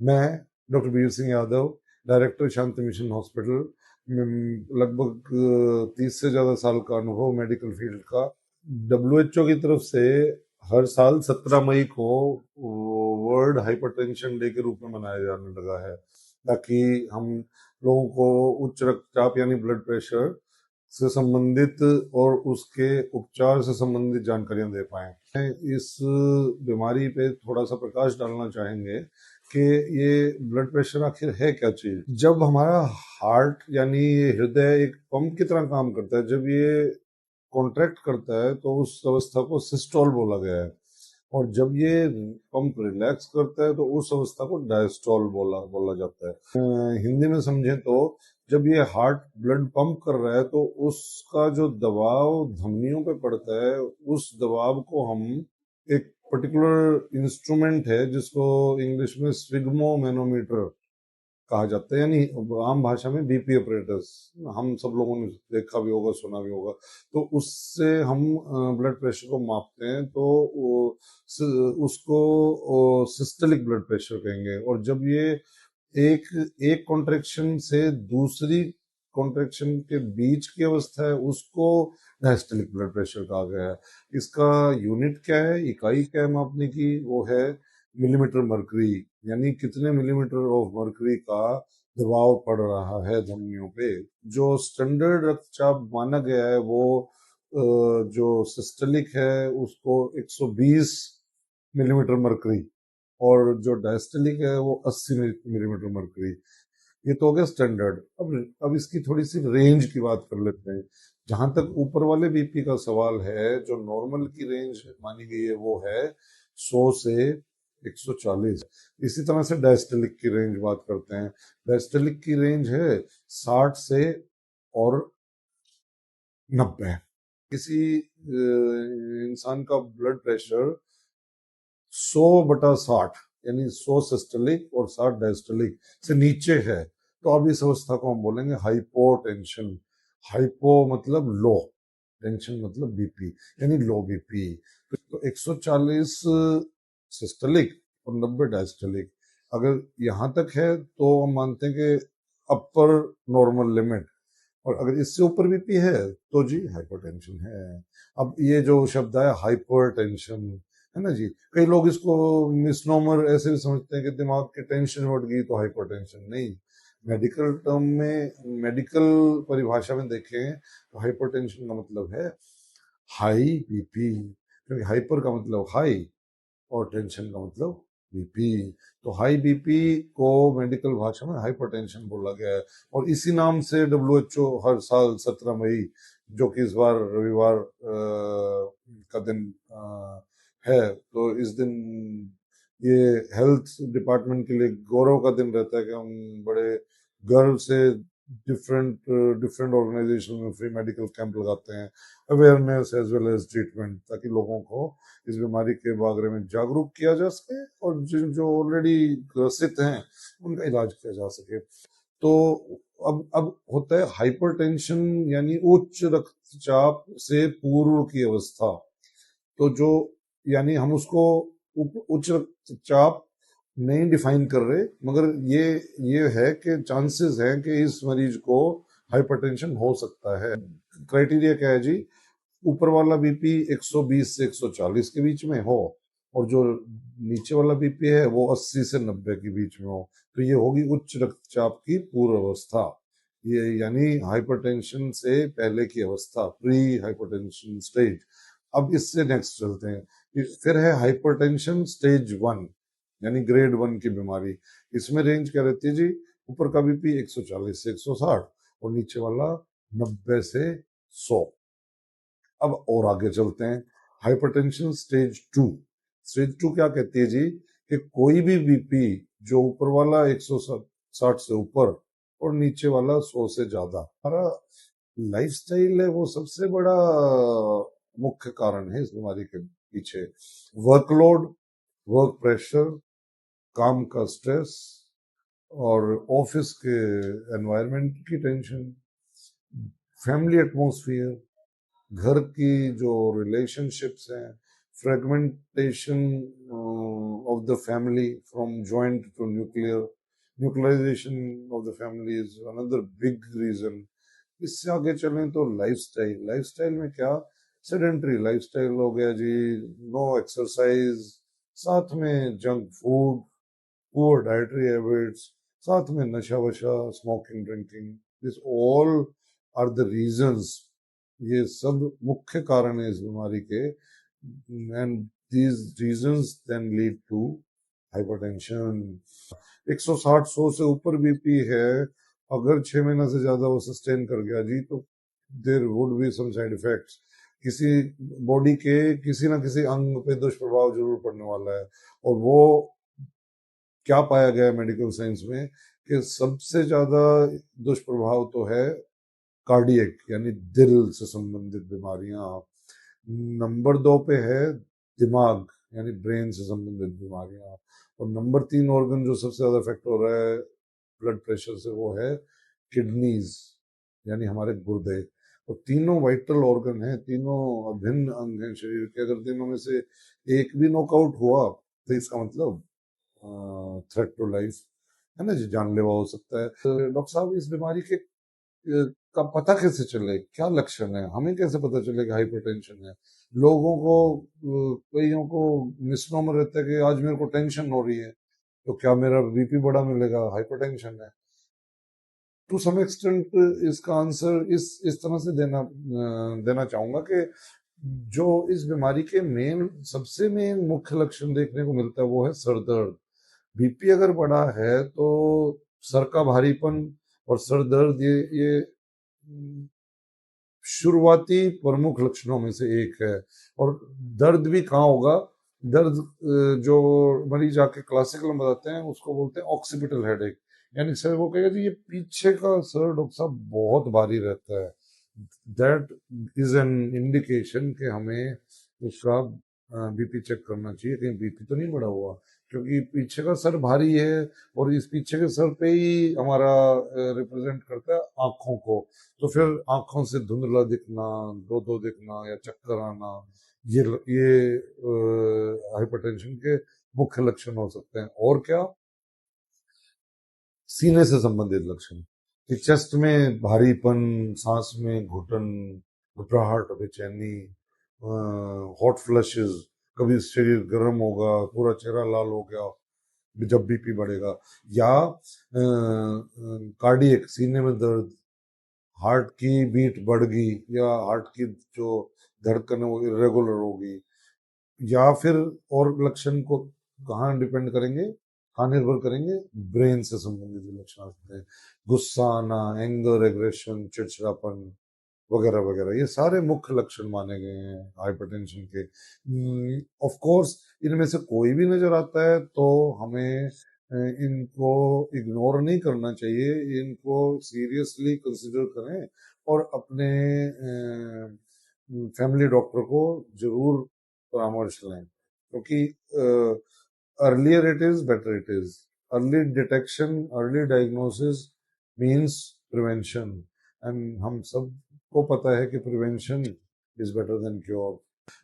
मैं doctor Veer Singh Yadav, director शांति mission hospital, लगभग 30 से ज्यादा साल का अनुभव मेडिकल फील्ड का। WHO की तरफ से हर साल 17 मई को वर्ल्ड हाइपरटेंशन डे के रूप में मनाया जाने लगा है, ताकि हम लोगों को उच्च रक्तचाप यानी ब्लड प्रेशर से संबंधित और उसके उपचार से संबंधित जानकारियां दे पाए। इस बीमारी पे थोड़ा सा प्रकाश डालना चाहेंगे कि ये ब्लड प्रेशर आखिर है क्या चीज। जब हमारा हार्ट यानी ये हृदय एक पंप की तरह काम करता है, जब ये कॉन्ट्रैक्ट करता है तो उस अवस्था को सिस्टोल बोला गया है, और जब ये पंप रिलैक्स करता है तो उस अवस्था को डायस्टोल बोला बोला जाता है। हिंदी में समझे तो जब ये हार्ट ब्लड पंप कर रहा है तो उसका जो दबाव धमनियों पे पड़ता है, उस दबाव को हम एक पर्टिकुलर इंस्ट्रूमेंट है जिसको इंग्लिश में स्विग्मो मैनोमीटर कहा जाता है, यानी आम भाषा में बीपी ऑपरेटर्स, हम सब लोगों ने देखा भी होगा, सुना भी होगा। तो उससे हम ब्लड प्रेशर को मापते हैं, तो उसको सिस्टोलिक ब्लड प्रेशर कहेंगे। और जब ये एक एक कॉन्ट्रेक्शन से दूसरी कॉन्ट्रेक्शन के बीच की अवस्था है, उसको डायस्टोलिक ब्लड प्रेशर कहा गया है। इसका यूनिट क्या है, इकाई क्या है मापने की, वो है मिलीमीटर मरकरी, यानी कितने मिलीमीटर ऑफ मरकरी का दबाव पड़ रहा है धमनियों पे। जो स्टैंडर्ड रक्तचाप माना गया है वो जो सिस्टोलिक है उसको 120 मिलीमीटर मरकरी, और जो डायस्टोलिक है वो 80 मिलीमीटर मरकरी। ये तो हो गया स्टैंडर्ड। अब इसकी थोड़ी सी रेंज की बात कर लेते हैं। जहां तक ऊपर वाले बीपी का सवाल है, जो नॉर्मल की रेंज मानी गई है वो है 100 से 140। इसी तरह से डायस्टोलिक की रेंज बात करते हैं। डायस्टोलिक की रेंज है 60 से और 90। किसी इंसान का ब्लड प्रेशर 100/60 यानी 100 सिस्टोलिक और 60 डायस्टोलिक से नीचे है, तो अब इस अवस्था को हम बोलेंगे हाइपोटेंशन। हाइपो मतलब लो, टेंशन मतलब बीपी, यानी लो बीपी। तो 140 सिस्टोलिक और 90 डायस्टोलिक अगर यहाँ तक है तो हम मानते हैं कि अपर नॉर्मल लिमिट। और अगर इससे ऊपर बीपी है तो जी हाइपरटेंशन है। अब ये जो शब्द है हाइपरटेंशन, है ना जी, कई लोग इसको मिसनोमर ऐसे भी समझते हैं कि दिमाग की टेंशन बढ़ गई तो हाइपरटेंशन। नहीं, मेडिकल टर्म में, मेडिकल परिभाषा में देखें तो हाइपरटेंशन का मतलब है हाई बीपी, क्योंकि हाइपर का मतलब हाई और टेंशन का मतलब बीपी। तो हाई बीपी को मेडिकल भाषा में हाइपरटेंशन बोला गया है। और इसी नाम से WHO हर साल 17 मई, जो कि इस बार रविवार का दिन है, तो इस दिन ये हेल्थ डिपार्टमेंट के लिए गौरव का दिन रहता है कि हम बड़े गर्व से डिफरेंट डिफरेंट ऑर्गेनाइजेशन में फ्री मेडिकल कैंप लगाते हैं, awareness as well as treatment, ताकि लोगों को इस बीमारी के बारे में जागरूक किया जा सके और जिन जो ऑलरेडी ग्रसित हैं उनका इलाज किया जा सके। तो अब होता है हाइपरटेंशन यानी उच्च रक्तचाप से पूर्व की अवस्था। तो जो, यानी हम उसको उच्च रक्तचाप नहीं डिफाइन कर रहे, मगर ये है कि चांसेस हैं कि इस मरीज को हाइपरटेंशन हो सकता है। क्राइटेरिया क्या है जी, ऊपर वाला बीपी 120 से 140 के बीच में हो, और जो नीचे वाला बीपी है वो 80 से 90 के बीच में हो, तो ये होगी उच्च रक्तचाप की पूर्व अवस्था। ये यानी हाइपरटेंशन से पहले की अवस्था, प्री हाइपरटेंशन स्टेज। अब इससे नेक्स्ट चलते हैं, फिर है हाइपरटेंशन स्टेज 1, यानी ग्रेड 1 की बीमारी। इसमें रेंज क्या रहती है जी, ऊपर का बीपी 140 से 160 और नीचे वाला 90 से 100। अब और आगे चलते हैं, हाइपरटेंशन स्टेज 2। स्टेज 2 क्या कहती है जी, कि कोई भी बीपी जो ऊपर वाला 160 से ऊपर और नीचे वाला 100 से ज्यादा, हमारा लाइफस्टाइल है वो सबसे बड़ा मुख्य कारण है इस बीमारी के पीछे। वर्कलोड, वर्क प्रेशर, काम का स्ट्रेस और ऑफिस के एनवायरनमेंट की टेंशन, फैमिली एटमॉस्फेयर, घर की जो रिलेशनशिप्स हैं, fragmentation of the family from joint to nuclear, nuclearization of the family is another big reason. इससे आगे चलें तो लाइफस्टाइल, लाइफस्टाइल में क्या, सेडेंटरी लाइफस्टाइल हो गया जी, नो एक्सरसाइज, साथ में junk food, poor dietary habits, साथ में नशा वशा, smoking drinking, this all are the reasons. ये सब मुख्य कारण है इस बीमारी के, and these reasons then lead to hypertension. 160-100 से ऊपर बीपी है, अगर 6 महीना से ज्यादा वो सस्टेन कर गया जी, तो there would be some side effects, किसी बॉडी के किसी ना किसी अंग पे दुष्प्रभाव जरूर पड़ने वाला है। और वो क्या पाया गया मेडिकल साइंस में कि सबसे ज्यादा दुष्प्रभाव तो है कार्डियक, यानी दिल से संबंधित बीमारियां। नंबर 2 पे है दिमाग, यानी ब्रेन से संबंधित बीमारियां। और नंबर 3 ऑर्गन जो सबसे ज्यादा इफेक्ट हो रहा है ब्लड प्रेशर से, वो है किडनीज, यानी हमारे गुर्दे। और तीनों वाइटल ऑर्गन हैं, तीनों अभिन्न अंग हैं शरीर के। अगर तीनों में से एक भी नॉकआउट हुआ तो इसका मतलब थ्रेट टू लाइफ है ना जी, जानलेवा हो सकता है। तो डॉक्टर साहब, इस बीमारी के का पता कैसे चले, क्या लक्षण है, हमें कैसे पता चले कि हाइपरटेंशन है? लोगों को कईयों को मिसनोमर रहता है कि आज मेरे को टेंशन हो रही है, तो क्या मेरा बीपी बढ़ा मिलेगा, हाइपरटेंशन है। टू सम एक्सटेंट इसका आंसर इस तरह से देना चाहूंगा कि जो इस बीमारी के सबसे मेन मुख्य लक्षण देखने को मिलता है वो है सर दर्द। बीपी अगर बढ़ा है तो सर का भारीपन और सर दर्द, ये शुरुआती प्रमुख लक्षणों में से एक है। और दर्द भी कहाँ होगा, दर्द जो मरीज आके क्लासिकल में बताते हैं उसको बोलते हैं ऑक्सीपिटल हेडेक, यानी सर वो कहेगा जी ये पीछे का सर डॉक्टर साहब बहुत भारी रहता है। दैट इज एन इंडिकेशन कि हमें उसका बीपी चेक करना चाहिए, कहीं बीपी तो नहीं बढ़ा हुआ, क्योंकि पीछे का सर भारी है और इस पीछे के सर पे ही हमारा रिप्रेजेंट करता है आंखों को। तो फिर आंखों से धुंधला दिखना, दो दो दिखना या चक्कर आना, ये हाइपरटेंशन के मुख्य लक्षण हो सकते हैं। और क्या, सीने से संबंधित लक्षण, कि चेस्ट में भारीपन, सांस में घुटन, घबराहट, बेचैनी, हॉट फ्लशेस, कभी शरीर गर्म होगा, पूरा चेहरा लाल हो गया जब बीपी बढ़ेगा, या कार्डियक, सीने में दर्द, हार्ट की बीट बढ़ गई, या हार्ट की जो धड़कन है वो इरेगुलर होगी। या फिर और लक्षण को कहाँ डिपेंड करेंगे, कहाँ निर्भर करेंगे, ब्रेन से संबंधित जो लक्षण आ सकते हैं, गुस्सा आना, एंगर, एग्रेशन, चिड़चिड़ापन वगैरह वगैरह, ये सारे मुख्य लक्षण माने गए हैं हाइपरटेंशन के। ऑफ कोर्स इनमें से कोई भी नजर आता है तो हमें इनको इग्नोर नहीं करना चाहिए, इनको सीरियसली कंसिडर करें और अपने फैमिली डॉक्टर को जरूर परामर्श लें, क्योंकि earlier it is better it is. Early detection, early diagnosis means prevention, and हम सब को पता है कि prevention is better than cure.